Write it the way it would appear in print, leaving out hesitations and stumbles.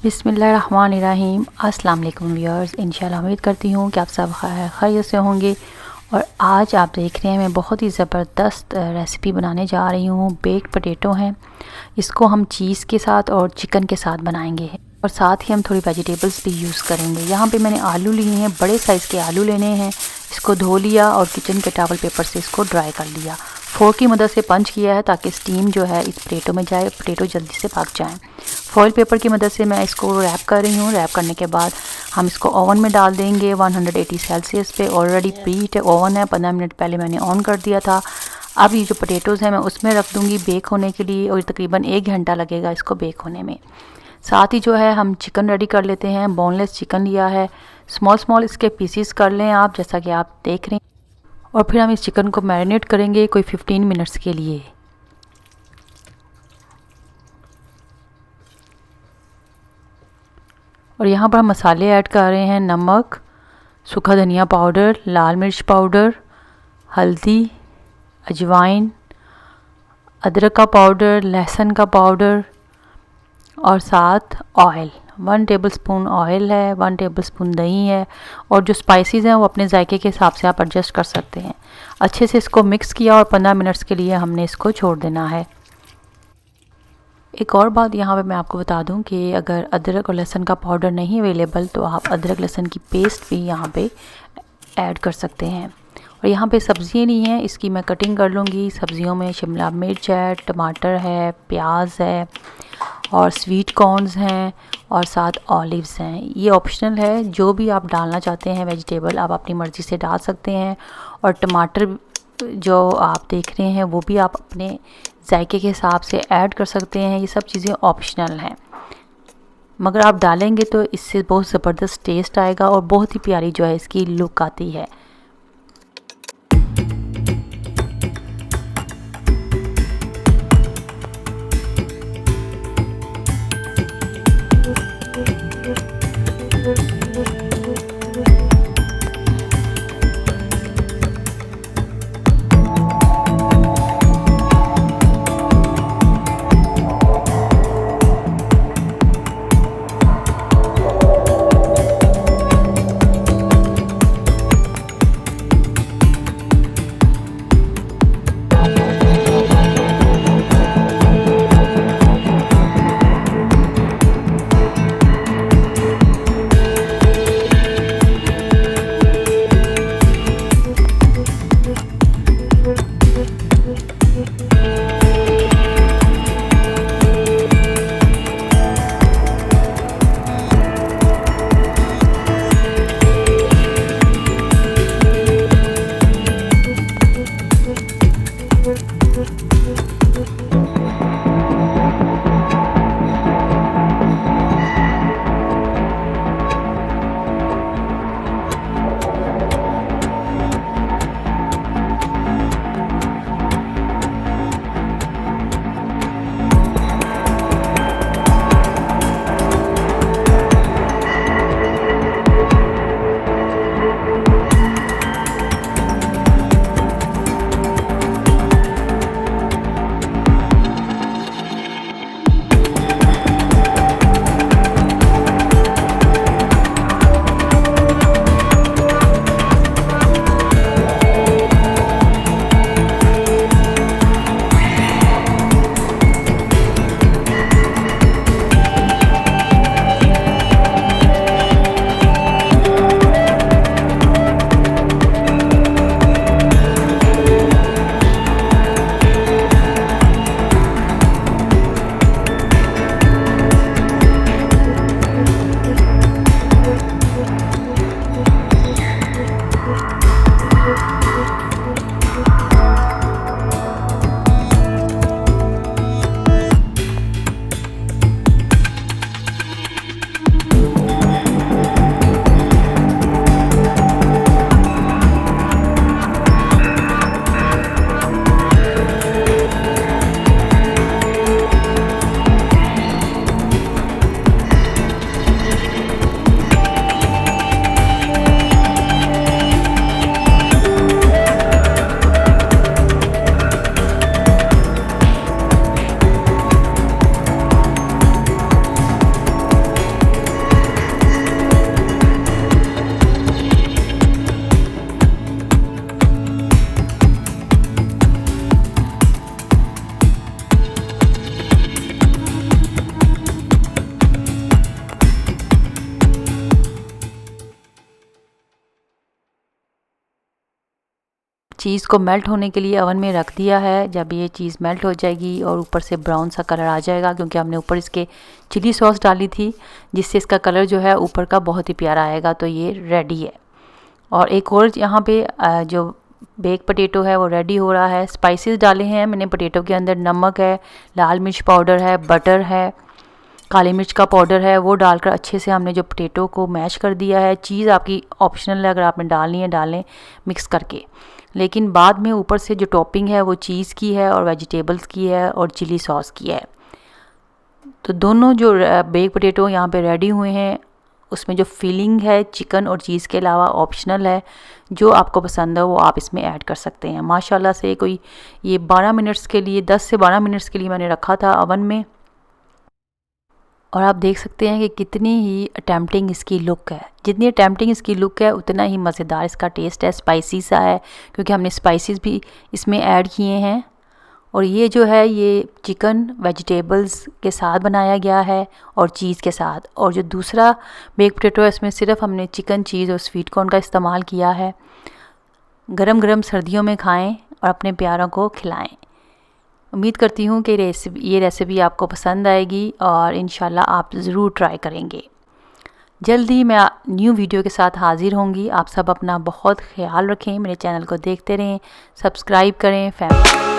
बिस्मिल्लाहिर्रहमानिर्रहीम। अस्सलाम वालेकुम व्यूअर्स, इंशाल्लाह उम्मीद करती हूँ कि आप सब खैरियत से होंगे। और आज आप देख रहे हैं मैं बहुत ही ज़बरदस्त रेसिपी बनाने जा रही हूँ। बेक्ड पोटैटो हैं, इसको हम चीज़ के साथ और चिकन के साथ बनाएंगे और साथ ही हम थोड़ी वेजिटेबल्स भी यूज़ करेंगे। यहाँ पे मैंने आलू लिए हैं, बड़े साइज़ के आलू लेने हैं। इसको धो लिया और किचन के टॉवल पेपर से इसको ड्राई कर लिया। फोर्क की मदद से पंच किया है ताकि स्टीम जो है इस पोटैटो में जाए, पोटैटो जल्दी से पक जाएँ। फॉइल पेपर की मदद से मैं इसको रैप कर रही हूँ। रैप करने के बाद हम इसको ओवन में डाल देंगे 180 सेल्सियस पे। ऑलरेडी प्रीहीट ओवन है, 15 मिनट पहले मैंने ऑन कर दिया था। अब ये जो पोटैटोज़ हैं मैं उसमें रख दूँगी बेक होने के लिए और तकरीबन 1 घंटा लगेगा इसको बेक होने में। साथ ही जो है हम चिकन रेडी कर लेते हैं। बोनलेस चिकन लिया है, स्मॉल इसके पीसीस कर लें आप, जैसा कि आप देख रहे हैं। और फिर हम इस चिकन को मैरिनेट करेंगे कोई 15 मिनट्स के लिए। और यहाँ पर हम मसाले ऐड कर रहे हैं, नमक, सूखा धनिया पाउडर, लाल मिर्च पाउडर, हल्दी, अजवाइन, अदरक का पाउडर, लहसुन का पाउडर और साथ ऑयल। 1 टेबलस्पून ऑयल है, 1 टेबलस्पून दही है। और जो स्पाइसेस हैं वो अपने जायके के हिसाब से आप एडजस्ट कर सकते हैं। अच्छे से इसको मिक्स किया और 15 मिनट्स के लिए हमने इसको छोड़ देना है। एक और बात यहाँ पे मैं आपको बता दूँ कि अगर अदरक और लहसुन का पाउडर नहीं अवेलेबल तो आप अदरक लहसुन की पेस्ट भी यहाँ पे ऐड कर सकते हैं। और यहाँ पे सब्ज़ियाँ नहीं हैं, इसकी मैं कटिंग कर लूँगी। सब्ज़ियों में शिमला मिर्च है, टमाटर है, प्याज है और स्वीट कॉर्न्स हैं और साथ ऑलिव्स हैं। ये ऑप्शनल है, जो भी आप डालना चाहते हैं वेजिटेबल आप अपनी मर्ज़ी से डाल सकते हैं। और टमाटर जो आप देख रहे हैं वो भी आप अपने जायके के हिसाब से ऐड कर सकते हैं। ये सब चीज़ें ऑप्शनल हैं, मगर आप डालेंगे तो इससे बहुत ज़बरदस्त टेस्ट आएगा और बहुत ही प्यारी जो है इसकी लुक आती है। चीज़ को मेल्ट होने के लिए ओवन में रख दिया है। जब ये चीज़ मेल्ट हो जाएगी और ऊपर से ब्राउन सा कलर आ जाएगा, क्योंकि हमने ऊपर इसके चिली सॉस डाली थी जिससे इसका कलर जो है ऊपर का बहुत ही प्यारा आएगा, तो ये रेडी है। और एक और यहाँ पे जो बेक पोटैटो है वो रेडी हो रहा है। स्पाइसेस डाले हैं मैंने पोटैटो के अंदर, नमक है, लाल मिर्च पाउडर है, बटर है, काली मिर्च का पाउडर है, वो डालकर अच्छे से हमने जो पोटैटो को मैश कर दिया है। चीज़ आपकी ऑप्शनल है, अगर आपने डालनी है डाल लें मिक्स करके, लेकिन बाद में ऊपर से जो टॉपिंग है वो चीज़ की है और वेजिटेबल्स की है और चिली सॉस की है। तो दोनों जो बेक पोटैटो यहाँ पे रेडी हुए हैं, उसमें जो फिलिंग है चिकन और चीज़ के अलावा ऑप्शनल है, जो आपको पसंद है वो आप इसमें ऐड कर सकते हैं। माशाल्लाह से कोई ये 12 मिनट्स के लिए, 10 से 12 मिनट्स के लिए मैंने रखा था ओवन में, और आप देख सकते हैं कि कितनी ही अटेम्प्टिंग इसकी लुक है। जितनी अटेम्प्टिंग इसकी लुक है उतना ही मज़ेदार इसका टेस्ट है, स्पाइसी सा है, क्योंकि हमने स्पाइसेस भी इसमें ऐड किए हैं। और ये जो है ये चिकन वेजिटेबल्स के साथ बनाया गया है और चीज़ के साथ। और जो दूसरा बेक पोटैटो है इसमें सिर्फ हमने चिकन, चीज़ और स्वीट कॉर्न का इस्तेमाल किया है। गरम गरम सर्दियों में खाएं और अपने प्यारों को खिलाएं। उम्मीद करती हूँ कि ये रेसिपी आपको पसंद आएगी और इंशाल्लाह आप ज़रूर ट्राई करेंगे। जल्दी मैं न्यू वीडियो के साथ हाज़िर होंगी। आप सब अपना बहुत ख्याल रखें, मेरे चैनल को देखते रहें, सब्सक्राइब करें, फैमिली